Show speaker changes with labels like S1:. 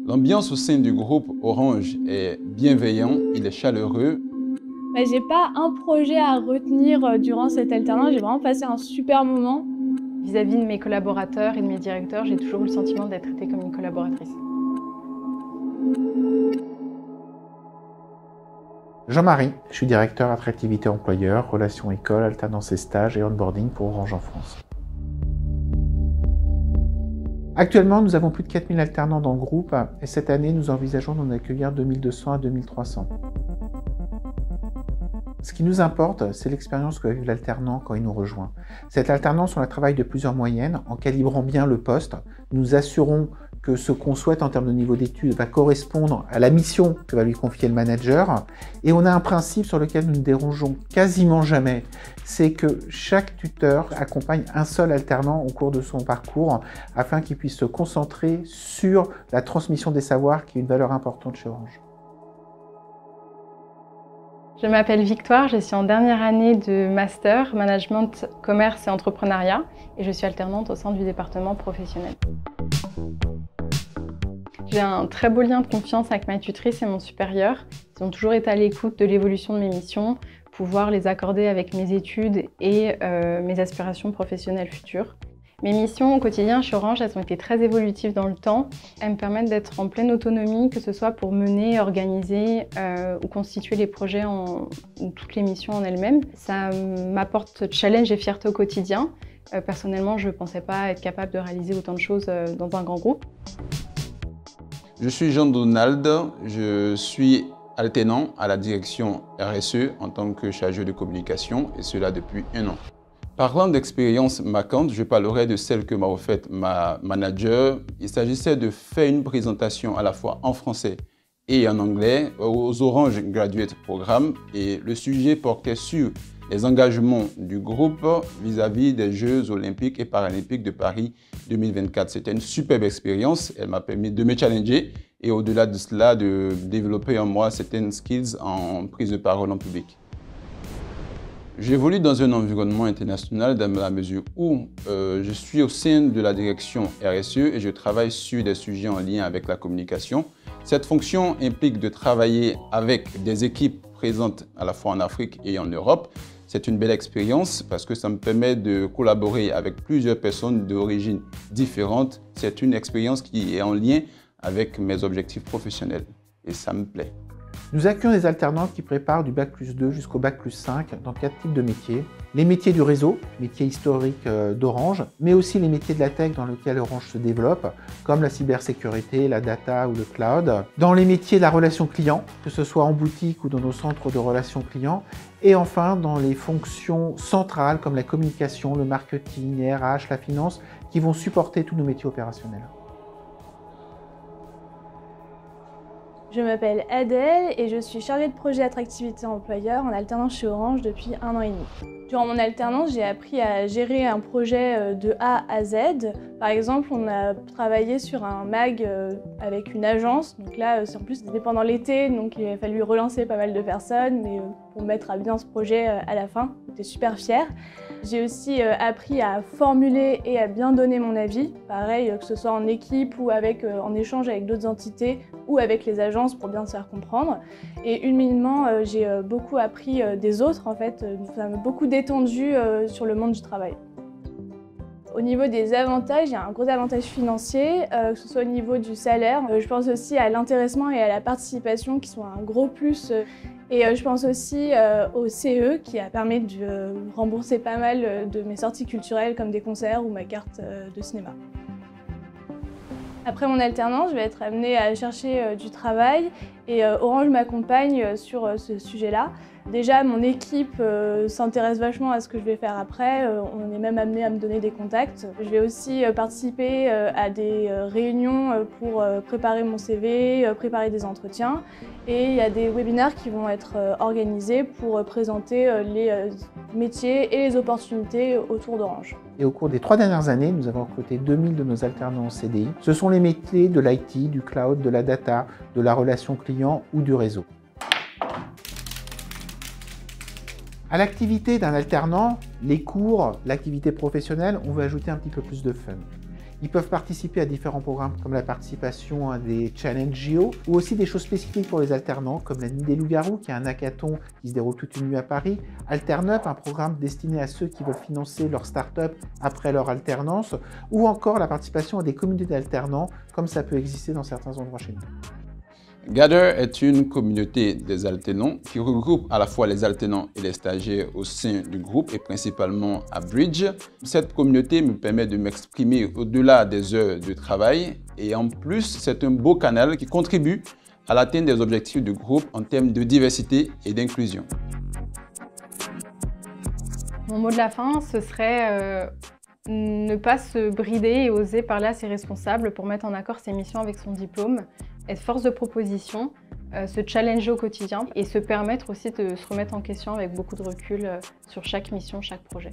S1: L'ambiance au sein du groupe Orange est bienveillant, il est chaleureux.
S2: J'ai pas un projet à retenir durant cette alternance, j'ai vraiment passé un super moment.
S3: Vis-à-vis de mes collaborateurs et de mes directeurs, j'ai toujours eu le sentiment d'être traitée comme une collaboratrice.
S4: Jean-Marie, je suis directeur attractivité employeur, relations école, alternance et stage et onboarding pour Orange en France. Actuellement, nous avons plus de 4000 alternants dans le groupe et cette année, nous envisageons d'en accueillir 2200 à 2300. Ce qui nous importe, c'est l'expérience que va vivre l'alternant quand il nous rejoint. Cette alternance, on la travaille de plusieurs moyennes. En calibrant bien le poste, nous assurons que ce qu'on souhaite en termes de niveau d'études va correspondre à la mission que va lui confier le manager. Et on a un principe sur lequel nous ne dérogeons quasiment jamais, c'est que chaque tuteur accompagne un seul alternant au cours de son parcours afin qu'il puisse se concentrer sur la transmission des savoirs qui est une valeur importante chez Orange.
S3: Je m'appelle Victoire, je suis en dernière année de Master Management, Commerce et Entrepreneuriat et je suis alternante au sein du département professionnel. J'ai un très beau lien de confiance avec ma tutrice et mon supérieur. Ils ont toujours été à l'écoute de l'évolution de mes missions, pouvoir les accorder avec mes études et mes aspirations professionnelles futures. Mes missions au quotidien chez Orange, elles ont été très évolutives dans le temps. Elles me permettent d'être en pleine autonomie, que ce soit pour mener, organiser ou constituer les projets ou toutes les missions en elles-mêmes. Ça m'apporte challenge et fierté au quotidien. Personnellement, je ne pensais pas être capable de réaliser autant de choses dans un grand groupe.
S1: Je suis Jean-Donald, je suis alternant à la direction RSE en tant que chargé de communication et cela depuis 1 an. Parlant d'expérience marquante, je parlerai de celle que m'a offerte ma manager. Il s'agissait de faire une présentation à la fois en français et en anglais aux Orange Graduate Programme et le sujet portait sur les engagements du groupe vis-à-vis des Jeux Olympiques et Paralympiques de Paris 2024. C'était une superbe expérience, elle m'a permis de me challenger et au-delà de cela, de développer en moi certaines skills en prise de parole en public. J'évolue dans un environnement international dans la mesure où je suis au sein de la direction RSE et je travaille sur des sujets en lien avec la communication. Cette fonction implique de travailler avec des équipes présentes à la fois en Afrique et en Europe. C'est une belle expérience parce que ça me permet de collaborer avec plusieurs personnes d'origines différentes. C'est une expérience qui est en lien avec mes objectifs professionnels et ça me plaît.
S4: Nous accueillons des alternants qui préparent du Bac+2 jusqu'au Bac+5 dans 4 types de métiers. Les métiers du réseau, métiers historiques d'Orange, mais aussi les métiers de la tech dans lesquels Orange se développe, comme la cybersécurité, la data ou le cloud. Dans les métiers de la relation client, que ce soit en boutique ou dans nos centres de relations clients. Et enfin, dans les fonctions centrales comme la communication, le marketing, les RH, la finance, qui vont supporter tous nos métiers opérationnels.
S2: Je m'appelle Adèle et je suis chargée de projet attractivité employeur en alternance chez Orange depuis 1 an et demi. Durant mon alternance, j'ai appris à gérer un projet de A à Z. Par exemple, on a travaillé sur un mag avec une agence. Donc là, en plus, c'était pendant l'été, donc il a fallu relancer pas mal de personnes mais pour mettre à bien ce projet à la fin. J'étais super fière. J'ai aussi appris à formuler et à bien donner mon avis. Pareil, que ce soit en équipe ou en échange avec d'autres entités ou avec les agences pour bien se faire comprendre. Et humainement, j'ai beaucoup appris des autres en fait. Ça m'a beaucoup détendu sur le monde du travail. Au niveau des avantages, il y a un gros avantage financier, que ce soit au niveau du salaire. Je pense aussi à l'intéressement et à la participation qui sont un gros plus. Et je pense aussi au CE qui a permis de rembourser pas mal de mes sorties culturelles comme des concerts ou ma carte de cinéma. Après mon alternance, je vais être amenée à chercher du travail et Orange m'accompagne sur ce sujet-là. Déjà, mon équipe s'intéresse vachement à ce que je vais faire après. On est même amené à me donner des contacts. Je vais aussi participer à des réunions pour préparer mon CV, préparer des entretiens. Et il y a des webinaires qui vont être organisés pour présenter les métiers et les opportunités autour d'Orange.
S4: Et au cours des 3 dernières années, nous avons recruté 2000 de nos alternants en CDI. Ce sont les métiers de l'IT, du cloud, de la data, de la relation client ou du réseau. À l'activité d'un alternant, les cours, l'activité professionnelle, on veut ajouter un petit peu plus de fun. Ils peuvent participer à différents programmes comme la participation à des challenges JO ou aussi des choses spécifiques pour les alternants comme la Nuit des Loups-Garous qui est un hackathon qui se déroule toute une nuit à Paris, AlternUp, un programme destiné à ceux qui veulent financer leur start-up après leur alternance ou encore la participation à des communautés d'alternants comme ça peut exister dans certains endroits chez nous.
S1: Gather est une communauté des alternants qui regroupe à la fois les alternants et les stagiaires au sein du groupe et principalement à Bridge. Cette communauté me permet de m'exprimer au-delà des heures de travail et en plus, c'est un beau canal qui contribue à l'atteinte des objectifs du groupe en termes de diversité et d'inclusion.
S3: Mon mot de la fin, ce serait ne pas se brider et oser parler à ses responsables pour mettre en accord ses missions avec son diplôme, être force de proposition, se challenger au quotidien et se permettre aussi de se remettre en question avec beaucoup de recul sur chaque mission, chaque projet.